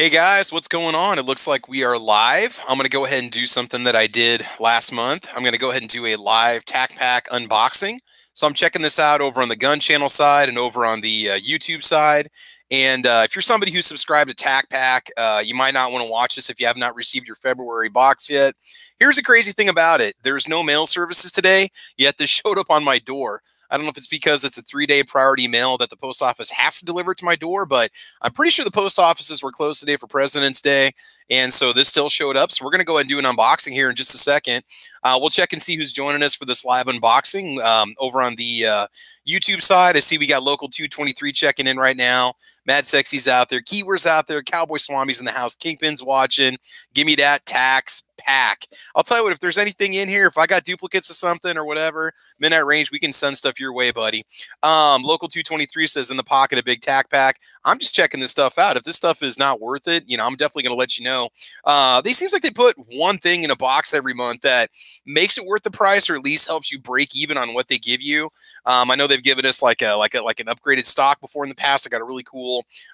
Hey guys, what's going on? It looks like we are live. I'm going to go ahead and do something that I did last month. I'm going to go ahead and do a live TacPack unboxing. So I'm checking this out over on the gun channel side and over on the YouTube side. And if you're somebody who's subscribed to TacPack, you might not want to watch this if you have not received your February box yet. Here's the crazy thing about it. There's no mail services today, yet this showed up on my door. I don't know if it's because it's a 3-day priority mail that the post office has to deliver to my door, but I'm pretty sure the post offices were closed today for President's Day, and so this still showed up. So we're going to go ahead and do an unboxing here in just a second. We'll check and see who's joining us for this live unboxing over on the YouTube side. I see we got Local 223 checking in right now. Mad Sexy's out there. Keywords out there. Cowboy Swami's in the house. Kingpin's watching. Give me that TacPack. I'll tell you what, if there's anything in here, if I got duplicates of something or whatever, midnight range, we can send stuff your way, buddy. Local 223 says in the pocket a big TacPack. I'm just checking this stuff out. If this stuff is not worth it, you know, I'm definitely going to let you know. They seems like they put one thing in a box every month that makes it worth the price, or at least helps you break even on what they give you. I know they've given us like an upgraded stock before in the past. I got a really cool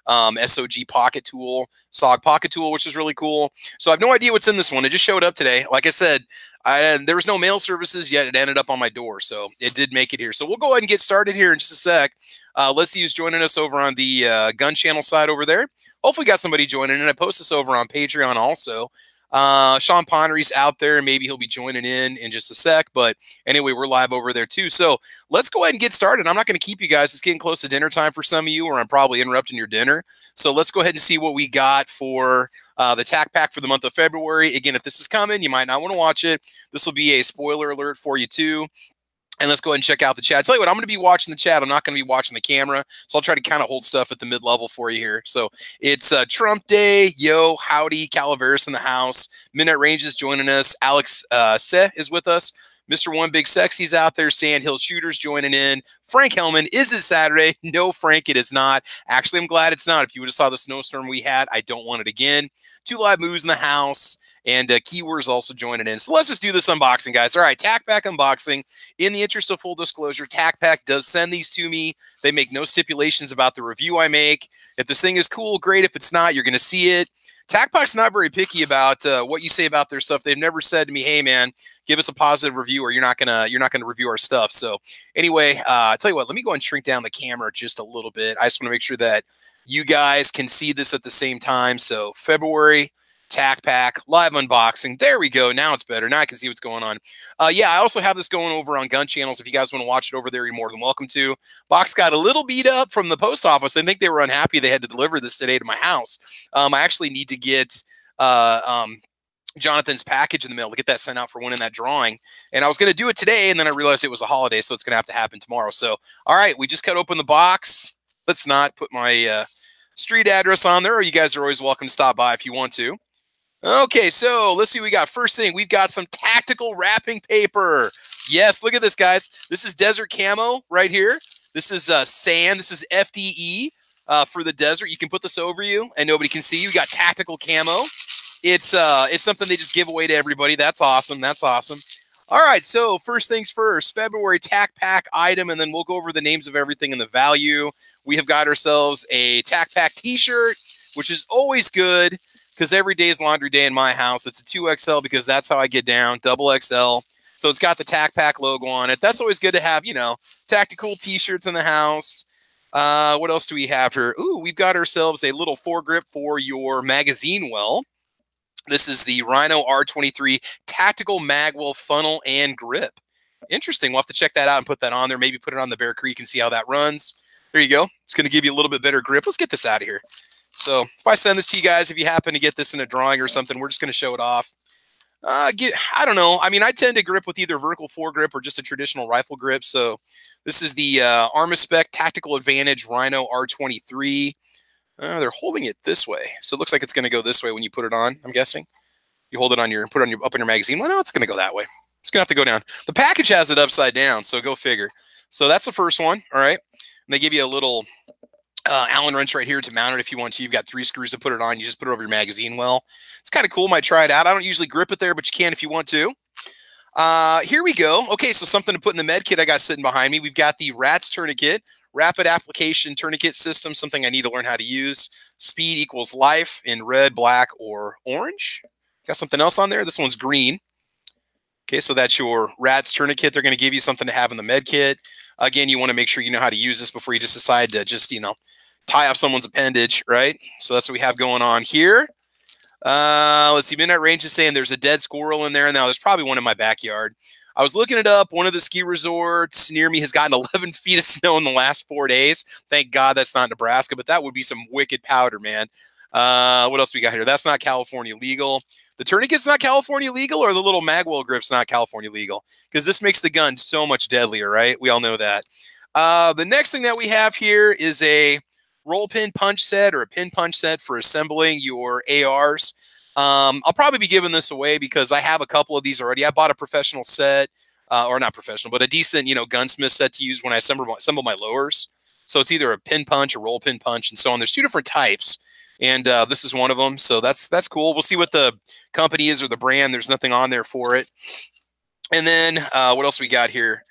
SOG pocket tool, SOG pocket tool, which is really cool. So I have no idea what's in this one. It just showed up today. Like I said, there was no mail services yet. It ended up on my door, so it did make it here. So we'll go ahead and get started here in just a sec. Let's see who's joining us over on the gun channel side over there. Hopefully got somebody joining in. I post this over on Patreon also. Sean Ponnery's out there. Maybe he'll be joining in just a sec. But anyway, we're live over there too. So let's go ahead and get started. I'm not going to keep you guys. It's getting close to dinner time for some of you, or I'm probably interrupting your dinner. So let's go ahead and see what we got for the TacPack for the month of February. Again, if this is coming, you might not want to watch it. This will be a spoiler alert for you too. And let's go ahead and check out the chat. I'll tell you what, I'm going to be watching the chat. I'm not going to be watching the camera. So I'll try to kind of hold stuff at the mid-level for you here. So it's Trump Day. Yo, howdy. Calaveras in the house. Midnight Range is joining us. Alex Seh is with us. Mr. One Big Sexy's out there. Sandhill Shooters joining in. Frank Hellman, is it Saturday? No, Frank, it is not. Actually, I'm glad it's not. If you would have saw the snowstorm we had, I don't want it again. 2 live moves in the house. And Keywords also joining in. So let's just do this unboxing, guys. All right, TacPack unboxing. In the interest of full disclosure, TacPack does send these to me. They make no stipulations about the review I make. If this thing is cool, great. If it's not, you're going to see it. TacPack's not very picky about what you say about their stuff. They've never said to me, "Hey, man, give us a positive review, or you're not gonna review our stuff." So anyway, I tell you what, let me go and shrink down the camera just a little bit. I just want to make sure that you guys can see this at the same time. So February TacPack live unboxing. There we go. Now it's better. Now I can see what's going on. Yeah, I also have this going over on gun channels. If you guys want to watch it over there, you're more than welcome to. Box got a little beat up from the post office. I think they were unhappy they had to deliver this today to my house. I actually need to get Jonathan's package in the mail to get that sent out for winning that drawing. And I was going to do it today, and then I realized it was a holiday, so it's going to have to happen tomorrow. So, all right, we just cut open the box. Let's not put my street address on there, or you guys are always welcome to stop by if you want to. Okay, so let's see what we got. First thing, we've got some tactical wrapping paper. Yes, look at this, guys. This is desert camo right here. This is sand. This is FDE for the desert. You can put this over you, and nobody can see you. We got tactical camo. It's something they just give away to everybody. That's awesome. That's awesome. All right, so first things first, February TacPack item, and then we'll go over the names of everything and the value. We have got ourselves a TacPack t-shirt, which is always good, because every day is laundry day in my house. It's a 2XL because that's how I get down, double XL. So it's got the TacPack logo on it. That's always good to have, you know, tactical t-shirts in the house. What else do we have here? Ooh, we've got ourselves a little foregrip for your magazine well. This is the Rhino R23 Tactical Magwell Funnel and Grip. Interesting. We'll have to check that out and put that on there. Maybe put it on the Bear Creek and see how that runs. There you go. It's going to give you a little bit better grip. Let's get this out of here. So if I send this to you guys, if you happen to get this in a drawing or something, we're just going to show it off. I don't know. I mean, I tend to grip with either vertical foregrip or just a traditional rifle grip. So this is the Armispec Tactical Advantage Rhino R23. They're holding it this way. So it looks like it's going to go this way when you put it on, I'm guessing. You hold it on up in your magazine. Well, no, it's going to go that way. It's going to have to go down. The package has it upside down, so go figure. So that's the first one, all right? And they give you a little Allen wrench right here to mount it if you want to. You've got 3 screws to put it on. You just put it over your magazine well. It's kind of cool. Might try it out. I don't usually grip it there, but you can if you want to. Here we go. Okay, so something to put in the med kit I got sitting behind me. We've got the RATS tourniquet, Rapid application tourniquet system, something I need to learn how to use. Speed equals life in red, black, or orange. Got something else on there. This one's green. Okay, so that's your RATS tourniquet. They're going to give you something to have in the med kit. Again, you want to make sure you know how to use this before you just decide to just, tie off someone's appendage, right? So that's what we have going on here. Let's see, Midnight Range is saying there's a dead squirrel in there. Now, there's probably one in my backyard. I was looking it up. One of the ski resorts near me has gotten 11 feet of snow in the last 4 days. Thank God that's not Nebraska, but that would be some wicked powder, man. What else we got here? That's not California legal. The tourniquet's not California legal, or the little magwell grip's not California legal? Because this makes the gun so much deadlier, right? We all know that. The next thing that we have here is a roll pin punch set, or a pin punch set for assembling your ARs. I'll probably be giving this away because I have a couple of these already. I bought a professional set, or not professional, but a decent, gunsmith set to use when I assemble my lowers. So it's either a pin punch, a roll pin punch, and so on. There's two different types, and this is one of them. So that's cool. We'll see what the company is or the brand. There's nothing on there for it. And then what else we got here?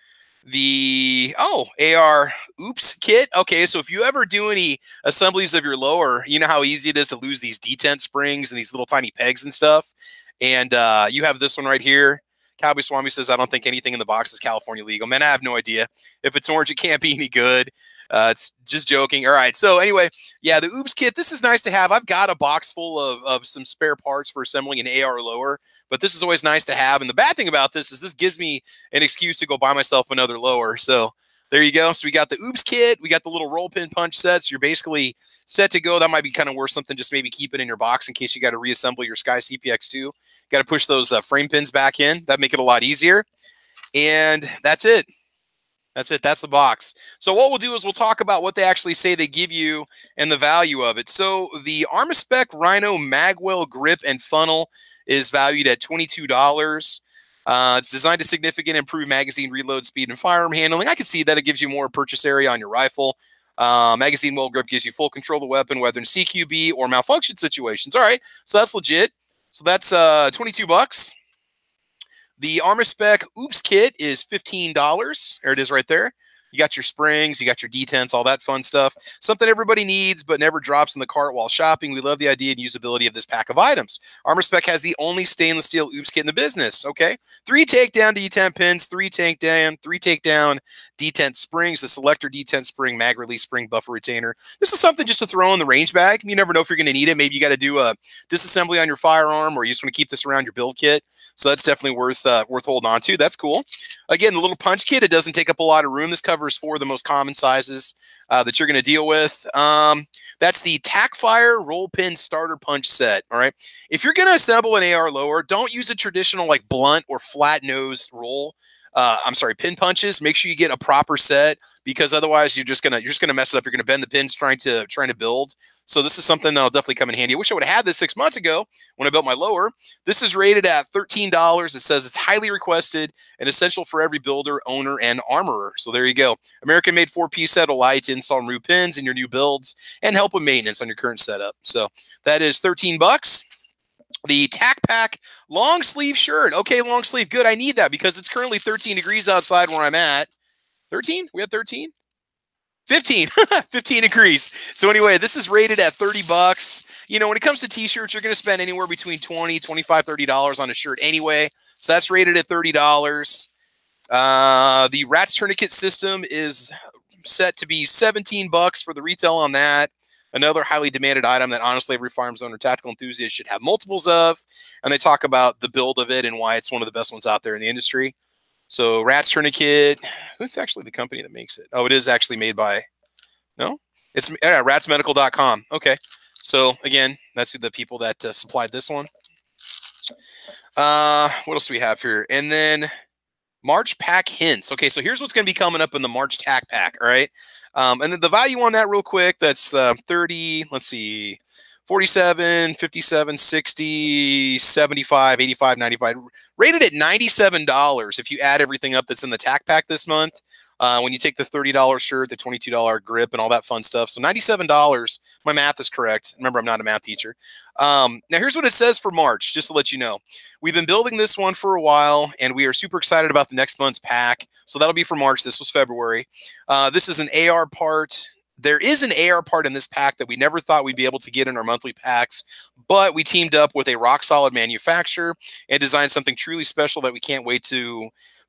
The AR oops kit. Okay, so if you ever do any assemblies of your lower, you know how easy it is to lose these detent springs and these little tiny pegs and stuff. And you have this one right here. Cowboy Swami says, I don't think anything in the box is California legal. Man, I have no idea. If it's orange, it can't be any good. It's just joking. All right. So anyway, yeah, the oops kit, this is nice to have. I've got a box full of some spare parts for assembling an AR lower, but this is always nice to have. And the bad thing about this is this gives me an excuse to go buy myself another lower. So there you go. So we got the oops kit. We got the little roll pin punch sets. You're basically set to go. That might be kind of worth something. Just maybe keep it in your box in case you got to reassemble your Sky CPX2. Got to push those frame pins back in. That'd make it a lot easier. And that's it. That's it. That's the box. So what we'll do is we'll talk about what they actually say they give you and the value of it. So the Armaspec Rhino Magwell grip and funnel is valued at $22. It's designed to significantly improve magazine reload speed and firearm handling. I can see that it gives you more purchase area on your rifle. Magazine well grip gives you full control of the weapon, whether in CQB or malfunction situations. All right, so that's legit. So that's $22. The Armaspec Oops Kit is $15. There it is right there. You got your springs, you got your detents, all that fun stuff. Something everybody needs but never drops in the cart while shopping. We love the idea and usability of this pack of items. Armaspec has the only stainless steel Oops Kit in the business, okay? 3 takedown detent pins, 3 takedown detent springs, the selector detent spring, mag release spring, buffer retainer. This is something just to throw in the range bag. You never know if you're going to need it. Maybe you got to do a disassembly on your firearm, or you just want to keep this around your build kit. So that's definitely worth holding on to. That's cool. Again, the little punch kit, it doesn't take up a lot of room. This covers 4 of the most common sizes that you're going to deal with. That's the TacFire roll pin starter punch set. All right. If you're going to assemble an AR lower, don't use a traditional like blunt or flat nosed roll. Pin punches. Make sure you get a proper set, because otherwise you're just gonna mess it up. You're gonna bend the pins trying to build. So this is something that'll definitely come in handy. I wish I would have had this 6 months ago when I built my lower. This is rated at $13. It says it's highly requested and essential for every builder, owner, and armorer. So there you go. American-made 4-piece set will allow you to install new pins in your new builds and help with maintenance on your current setup. So that is $13. The TacPack long sleeve shirt. Okay, long sleeve. Good. I need that because it's currently 13 degrees outside where I'm at. 13? We had 13? 15. 15 degrees. So anyway, this is rated at $30. You know, when it comes to t-shirts, you're going to spend anywhere between $20, $25, $30 on a shirt anyway. So that's rated at $30. The RATS tourniquet system is set to be $17 for the retail on that. Another highly demanded item that honestly every firearms owner, tactical enthusiast should have multiples of. And they talk about the build of it and why it's one of the best ones out there in the industry. So RATS tourniquet, who's actually the company that makes it? Oh, it is actually made by, no? It's ratsmedical.com. Okay. So again, that's the people that supplied this one. What else do we have here? And then March pack hints. Okay, so here's what's going to be coming up in the March TacPack. All right. And then the value on that real quick, that's 30, let's see, 47, 57, 60, 75, 85, 95, rated at $97 if you add everything up that's in the TacPack this month. When you take the $30 shirt, the $22 grip, and all that fun stuff. So $97. My math is correct. Remember, I'm not a math teacher. Now, here's what it says for March, just to let you know. We've been building this one for a while, and we are super excited about the next month's pack. So that'll be for March. This was February. This is an AR part. There is an AR part in this pack that we never thought we'd be able to get in our monthly packs, but we teamed up with a rock-solid manufacturer and designed something truly special that we can't wait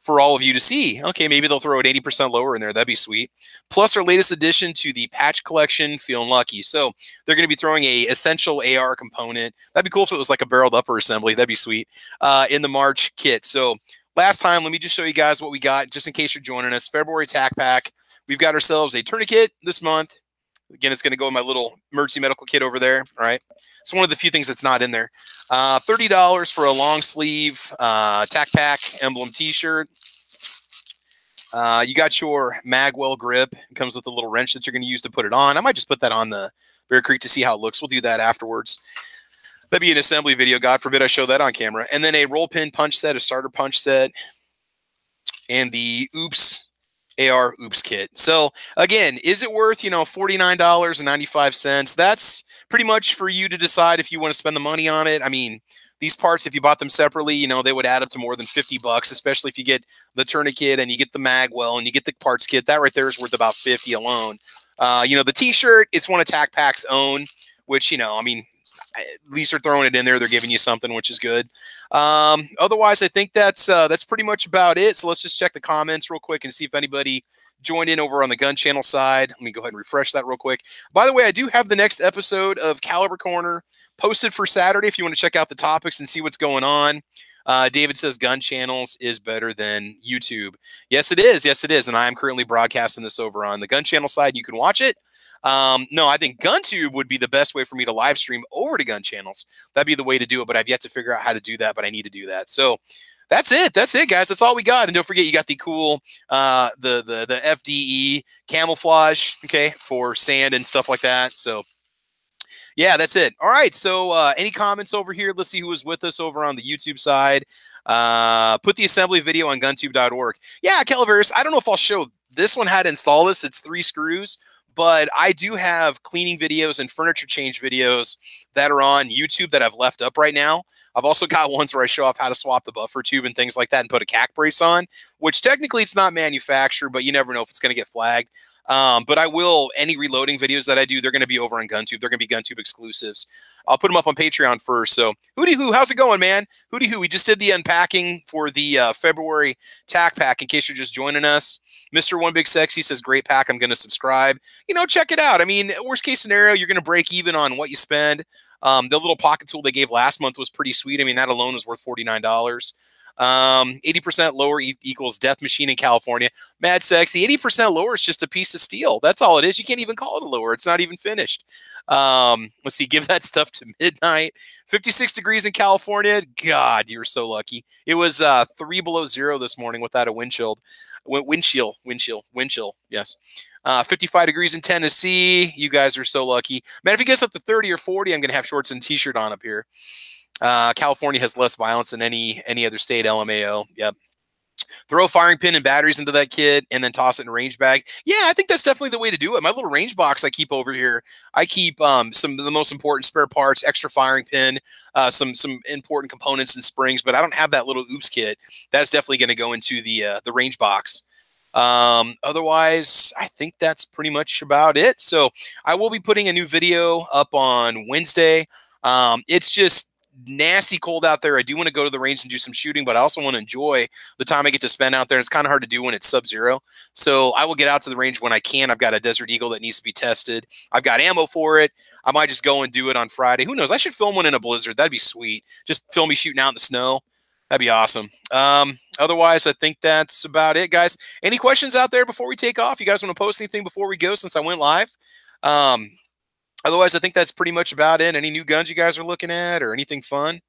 for all of you to see. Okay, maybe they'll throw it 80% lower in there. That'd be sweet. Plus our latest addition to the patch collection, Feeling Lucky. So they're going to be throwing a essential AR component. That'd be cool if it was like a barreled upper assembly. That'd be sweet in the March kit. So last time, let me just show you guys what we got, just in case you're joining us. February TacPack. We've got ourselves a tourniquet this month. Again, it's going to go in my little emergency medical kit over there. All right. It's one of the few things that's not in there. $30 for a long sleeve TacPack emblem t-shirt. You got your Magwell grip. It comes with a little wrench that you're going to use to put it on. I might just put that on the Bear Creek to see how it looks. We'll do that afterwards. That'd be an assembly video. God forbid I show that on camera. And then a roll pin punch set, a starter punch set, and the AR Oops kit. So again, is it worth, $49.95? That's pretty much for you to decide if you want to spend the money on it. I mean, these parts, if you bought them separately, they would add up to more than $50, especially if you get the tourniquet and you get the Magwell and you get the parts kit. That right there is worth about $50 alone. The t-shirt, it's one of TacPack's own, which, I mean, at least they're throwing it in there. They're giving you something, which is good. Otherwise, I think that's pretty much about it. So let's just check the comments real quick and see if anybody joined in over on the gun channel side. Let me go ahead and refresh that real quick. By the way, I do have the next episode of Caliber Corner posted for Saturday if you want to check out the topics and see what's going on. David says gun channels is better than YouTube. Yes, it is. Yes, it is. And I am currently broadcasting this over on the gun channel side. You can watch it. No, I think GunTube would be the best way for me to live stream over to gun channels. That'd be the way to do it, but I've yet to figure out how to do that, but I need to do that. So that's it. That's it, guys. That's all we got. And don't forget, you got the cool, the FDE camouflage, okay, for sand and stuff like that. So yeah, that's it. All right. So any comments over here? Let's see who was with us over on the YouTube side. Put the assembly video on guntube.org. Yeah, Calaveras, I don't know if I'll show this one how to install this. It's 3 screws. But I do have cleaning videos and furniture change videos that are on YouTube that I've left up right now. I've also got ones where I show off how to swap the buffer tube and things like that and put a CAC brace on, which technically it's not manufactured, but you never know if it's going to get flagged. But I will, any reloading videos that I do, they're going to be over on GunTube. They're going to be GunTube exclusives. I'll put them up on Patreon first. So hooty hoo, how's it going, man? Hooty hoo, we just did the unpacking for the February TacPack in case you're just joining us. Mr. One Big Sexy says, great pack, I'm going to subscribe. Check it out. I mean, worst case scenario, you're going to break even on what you spend. The little pocket tool they gave last month was pretty sweet. I mean, that alone was worth $49. 80% lower equals Death Machine in California. Mad Sexy, 80% lower is just a piece of steel. That's all it is. You can't even call it a lower. It's not even finished. Let's see, give that stuff to midnight. 56 degrees in California. God, you're so lucky. It was 3 below 0 this morning without a wind chill. Yes. 55 degrees in Tennessee. You guys are so lucky. Man, if it gets up to 30 or 40, I'm going to have shorts and t-shirt on up here. California has less violence than any other state, LMAO. Yep. Throw a firing pin and batteries into that kit and then toss it in a range bag. Yeah, I think that's definitely the way to do it. My little range box I keep over here, I keep some of the most important spare parts, extra firing pin, some important components and springs, but I don't have that little oops kit. That's definitely going to go into the range box. Otherwise, I think that's pretty much about it. So I will be putting a new video up on Wednesday. It's just nasty cold out there. I do want to go to the range and do some shooting, but I also want to enjoy the time I get to spend out there. It's kind of hard to do when it's sub-zero. So I will get out to the range when I can. I've got a Desert Eagle that needs to be tested. I've got ammo for it. I might just go and do it on Friday. Who knows? I should film one in a blizzard. That'd be sweet. Just film me shooting out in the snow. That'd be awesome. Otherwise, I think that's about it, guys. Any questions out there before we take off? You guys want to post anything before we go since I went live? Otherwise, I think that's pretty much about it. Any new guns you guys are looking at or anything fun?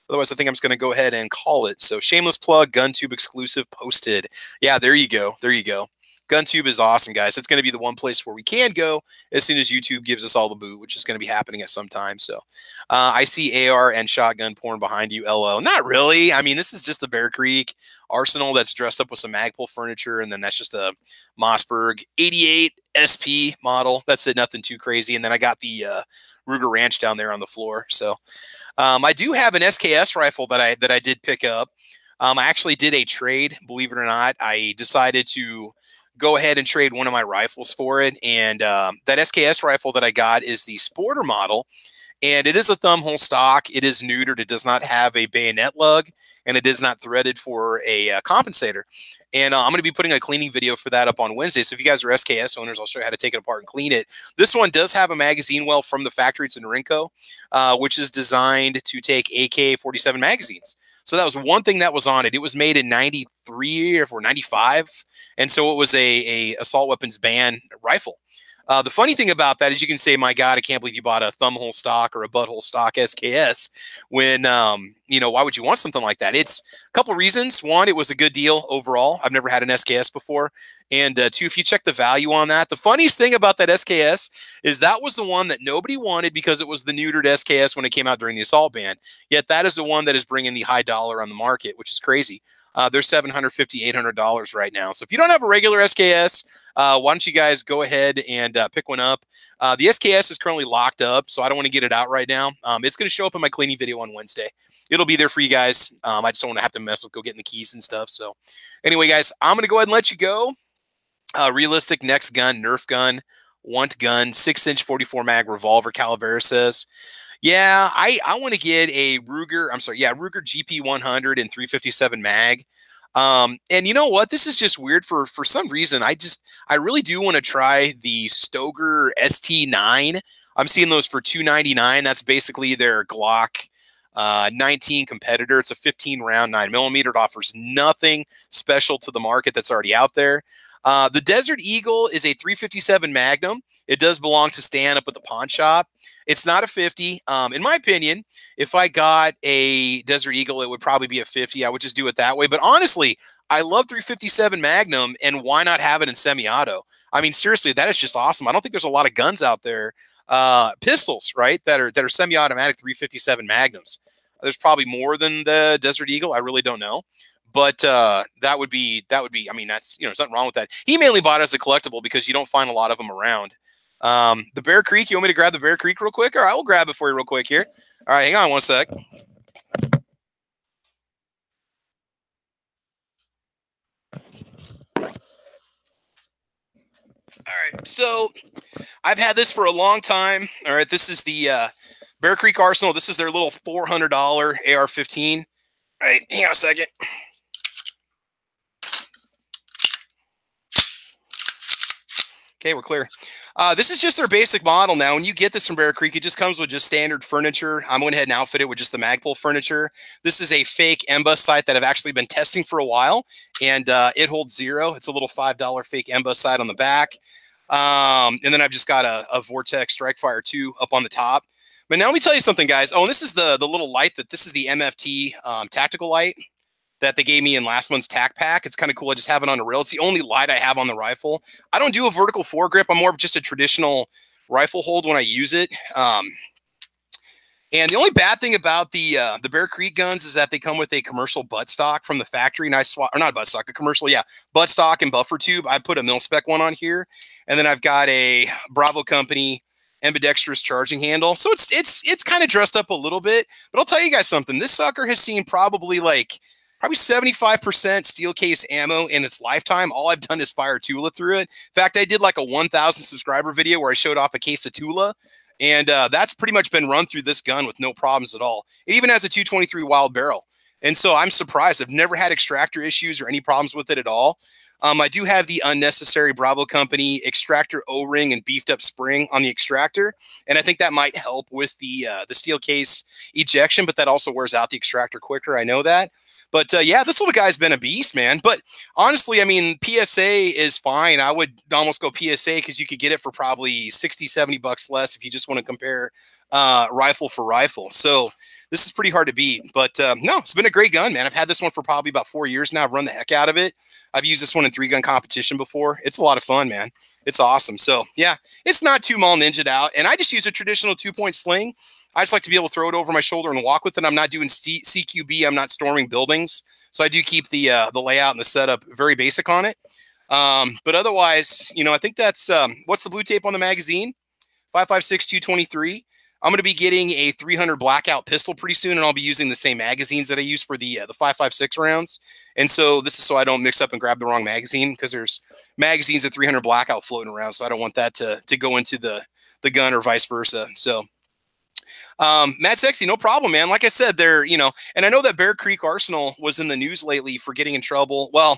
Otherwise, I think I'm just going to go ahead and call it. So shameless plug, GunTube exclusive posted. Yeah, there you go. There you go. GunTube is awesome, guys. It's going to be the one place where we can go as soon as YouTube gives us all the boot, which is going to be happening at some time. So I see AR and shotgun porn behind you, LO. Not really. I mean, this is just a Bear Creek arsenal that's dressed up with some Magpul furniture, and then that's just a Mossberg 88 SP model. That's it, nothing too crazy. And then I got the Ruger Ranch down there on the floor. So I do have an SKS rifle that I did pick up. I actually did a trade, believe it or not. I decided to go ahead and trade one of my rifles for it. And that SKS rifle that I got is the Sporter model. And it is a thumb hole stock. It is neutered. It does not have a bayonet lug, and it is not threaded for a compensator. And I'm going to be putting a cleaning video for that up on Wednesday. So if you guys are SKS owners, I'll show you how to take it apart and clean it. This one does have a magazine well from the factory. It's in Rinco, which is designed to take AK-47 magazines. So that was one thing that was on it. It was made in 93 or 95. And so it was a assault weapons ban rifle. The funny thing about that is you can say, my God, I can't believe you bought a thumbhole stock or a butthole stock SKS when, you know, why would you want something like that? It's a couple reasons. One, it was a good deal overall. I've never had an SKS before. And two, if you check the value on that, the funniest thing about that SKS is that was the one that nobody wanted because it was the neutered SKS when it came out during the assault ban. Yet that is the one that is bringing the high dollar on the market, which is crazy. They're $750, $800 right now. So if you don't have a regular SKS, why don't you guys go ahead and pick one up? The SKS is currently locked up, so I don't want to get it out right now. It's going to show up in my cleaning video on Wednesday. It'll be there for you guys. I just don't want to have to mess with go getting the keys and stuff. So anyway, guys, I'm going to go ahead and let you go. Realistic next gun, Nerf gun, want gun, 6-inch 44 mag revolver, Calavera says. Yeah, I want to get a Ruger. I'm sorry. Yeah, Ruger GP100 and 357 mag. And you know what? This is just weird for some reason. I really do want to try the Stoeger ST9. I'm seeing those for $299. That's basically their Glock 19 competitor. It's a 15 round 9mm. It offers nothing special to the market that's already out there. The Desert Eagle is a 357 Magnum. It does belong to Stan up at the pawn shop. It's not a 50. In my opinion, if I got a Desert Eagle, it would probably be a 50. I would just do it that way. But honestly, I love 357 Magnum, and why not have it in semi-auto? I mean, seriously, that is just awesome. I don't think there's a lot of guns out there, pistols, right, that are semi-automatic 357 Magnums. There's probably more than the Desert Eagle. I really don't know. But that would be, I mean, that's, you know, there's nothing wrong with that. He mainly bought it as a collectible because you don't find a lot of them around. The Bear Creek, you want me to grab the Bear Creek real quick? Or I will grab it for you real quick here. All right, hang on one sec. All right, so I've had this for a long time. All right, this is the Bear Creek Arsenal. This is their little $400 AR-15. All right, hang on a second. Okay, we're clear. This is just their basic model now. When you get this from Bear Creek, it just comes with just standard furniture. I'm going ahead and outfit it with just the Magpul furniture. This is a fake MBUS sight that I've actually been testing for a while, and it holds 0. It's a little $5 fake MBUS sight on the back. And then I've just got a Vortex Strikefire 2 up on the top. But now let me tell you something, guys. Oh, and this is the little light this is the MFT tactical light that they gave me in last month's TacPack. It's kind of cool. I just have it on the rail. It's the only light I have on the rifle. I don't do a vertical foregrip. I'm more of just a traditional rifle hold when I use it. And the only bad thing about the Bear Creek guns is that they come with a commercial buttstock from the factory. And I swap, or not buttstock, a commercial, yeah, buttstock and buffer tube. I put a mil-spec one on here, and then I've got a Bravo Company ambidextrous charging handle. So it's kind of dressed up a little bit. But I'll tell you guys something. This sucker has seen probably 75% steel case ammo in its lifetime. All I've done is fire Tula through it. In fact, I did like a 1,000 subscriber video where I showed off a case of Tula, and that's pretty much been run through this gun with no problems at all. It even has a 223 wild barrel. And so I'm surprised. I've never had extractor issues or any problems with it at all. I do have the unnecessary Bravo Company extractor O-ring and beefed up spring on the extractor, and I think that might help with the steel case ejection, but that also wears out the extractor quicker. I know that. But yeah, this little guy's been a beast, man. But honestly, I mean, PSA is fine. I would almost go PSA because you could get it for probably $60, $70 less if you just want to compare rifle for rifle. So this is pretty hard to beat. But no, it's been a great gun, man. I've had this one for probably about 4 years now. I've run the heck out of it. I've used this one in 3-gun competition before. It's a lot of fun, man. It's awesome. So yeah, it's not too mal ninja'd out. And I just use a traditional 2-point sling. I just like to be able to throw it over my shoulder and walk with it. I'm not doing CQB. I'm not storming buildings. So I do keep the layout and the setup very basic on it. But otherwise, you know, I think that's what's the blue tape on the magazine? 5.56 223. I'm going to be getting a 300 blackout pistol pretty soon, and I'll be using the same magazines that I use for the 5.56 rounds. And so this is so I don't mix up and grab the wrong magazine, because there's magazines at 300 blackout floating around, so I don't want that to go into the gun or vice versa. So Mad Sexy, no problem, man. Like I said, they're, you know, and I know that Bear Creek Arsenal was in the news lately for getting in trouble. Well,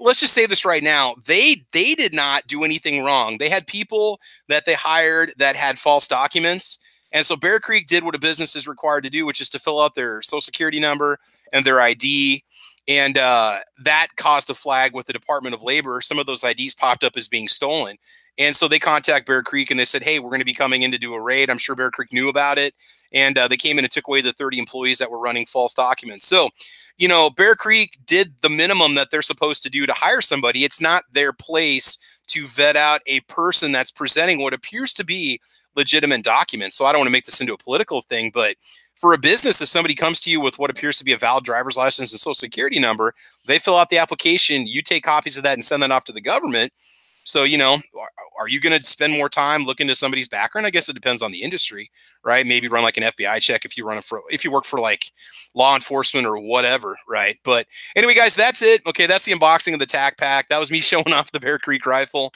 let's just say this right now. They did not do anything wrong. They had people that they hired that had false documents. And so Bear Creek did what a business is required to do, which is to fill out their social security number and their ID. And that caused a flag with the Department of Labor. Some of those IDs popped up as being stolen. And so they contact Bear Creek and they said, hey, we're going to be coming in to do a raid. I'm sure Bear Creek knew about it. And they came in and took away the 30 employees that were running false documents. So, you know, Bear Creek did the minimum that they're supposed to do to hire somebody. It's not their place to vet out a person that's presenting what appears to be legitimate documents. So I don't want to make this into a political thing, but for a business, if somebody comes to you with what appears to be a valid driver's license and social security number, they fill out the application, you take copies of that and send that off to the government. So, you know, are you going to spend more time looking to somebody's background? I guess it depends on the industry, right? Maybe run like an FBI check if you work for like law enforcement or whatever, right? But anyway, guys, that's it. Okay, that's the unboxing of the TacPack. That was me showing off the Bear Creek rifle.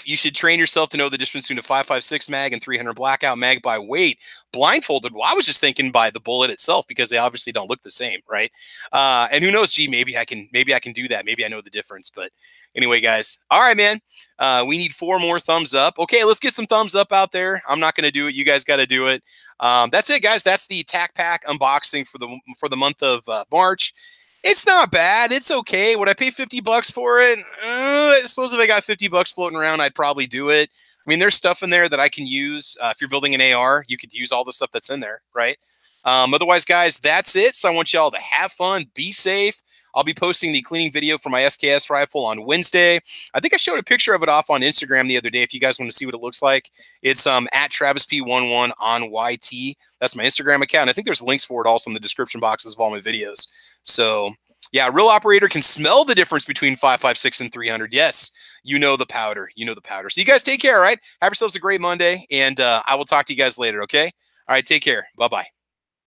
You should train yourself to know the difference between a 5.56 mag and 300 blackout mag by weight. Blindfolded, well, I was just thinking by the bullet itself, because they obviously don't look the same, right? And who knows, gee, maybe I can do that. Maybe I know the difference. But anyway, guys, all right, man. We need 4 more thumbs up. Okay, let's get some thumbs up out there. I'm not going to do it. You guys got to do it. That's it, guys. That's the TacPack unboxing for the month of March. It's not bad. It's okay. Would I pay $50 for it? I suppose if I got $50 floating around, I'd probably do it. I mean, there's stuff in there that I can use. If you're building an AR, you could use all the stuff that's in there, right? Otherwise, guys, that's it. So I want y'all to have fun, be safe. I'll be posting the cleaning video for my SKS rifle on Wednesday. I think I showed a picture of it off on Instagram the other day. If you guys want to see what it looks like, it's at TravisP11 on YT. That's my Instagram account. I think there's links for it also in the description boxes of all my videos. So yeah, real operator can smell the difference between 5.56 and 300. Yes, you know the powder. You know the powder. So you guys take care, all right? Have yourselves a great Monday, and I will talk to you guys later, okay? All right, take care. Bye-bye.